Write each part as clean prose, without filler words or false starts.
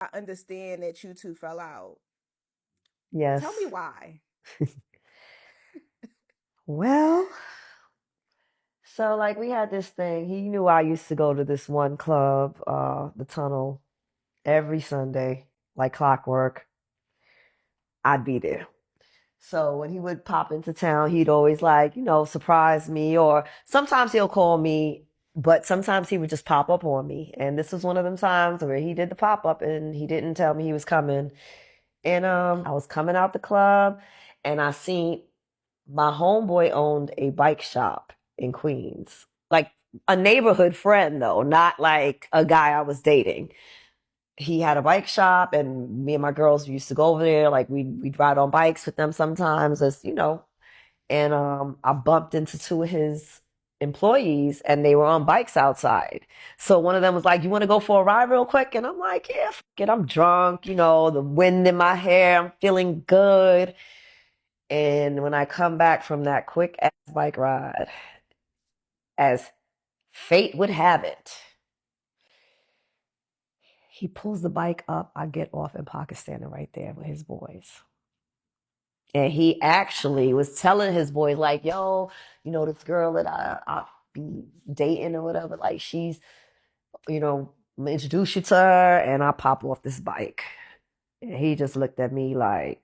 I understand that you two fell out. Tell me Yes. why. Well, so like we had this thing. He knew I used to go to this one club, the Tunnel, every Sunday, like clockwork. I'd be there. So when he would pop into town, he'd always like, surprise me, or sometimes he'll call me, but sometimes he would just pop up on me. And this was one of them times where he did the pop up and he didn't tell me he was coming. And I was coming out the club and I seen my homeboy owned a bike shop in Queens. Like a neighborhood friend though, not like a guy I was dating. He had a bike shop and me and my girls used to go over there. Like we'd ride on bikes with them sometimes as. And I bumped into two of his employees and they were on bikes outside. So one of them was like, "You want to go for a ride real quick?" And I'm like, "Yeah, fuck it. I'm drunk, the wind in my hair. I'm feeling good." And when I come back from that quick ass bike ride, as fate would have it, he pulls the bike up. I get off and Pocket standing right there with his boys. And he actually was telling his boys, like, "Yo, this girl that I be dating or whatever, like she's, I'm gonna introduce you to her." And I pop off this bike. And he just looked at me like,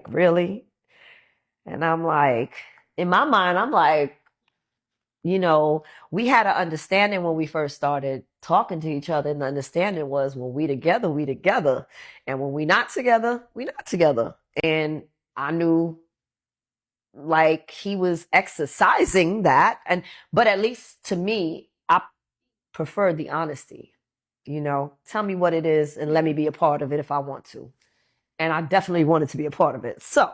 really? And I'm like, in my mind, I'm like, you know, we had an understanding when we first started talking to each other, and the understanding was when we together, we together. And when we not together, we not together. And I knew like he was exercising that. But at least to me, I preferred the honesty. Tell me what it is and let me be a part of it if I want to. And I definitely wanted to be a part of it. So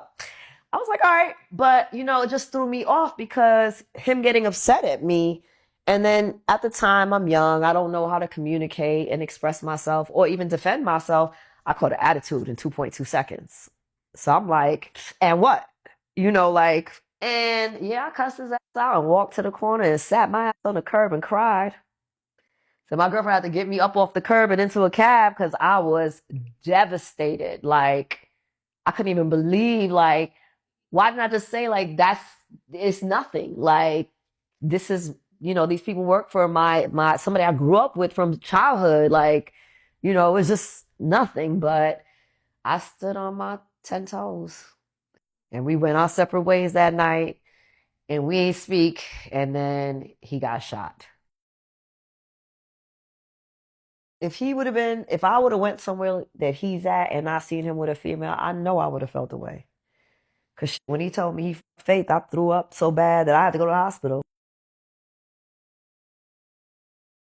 I was like, all right. But, it just threw me off because him getting upset at me. And then at the time, I'm young. I don't know how to communicate and express myself or even defend myself. I caught an attitude in 2.2 seconds. So I'm like, and what? And yeah, I cussed his ass out and walked to the corner and sat my ass on the curb and cried. So my girlfriend had to get me up off the curb and into a cab because I was devastated. Like, I couldn't even believe, like, why didn't I just say, like, it's nothing. Like, this is, these people work for somebody I grew up with from childhood. Like, it's just nothing. But I stood on my 10 toes and we went our separate ways that night and we ain't speak. And then he got shot. If I would have went somewhere that he's at and I seen him with a female, I know I would have felt the way. Cause when he told me he Faith, I threw up so bad that I had to go to the hospital.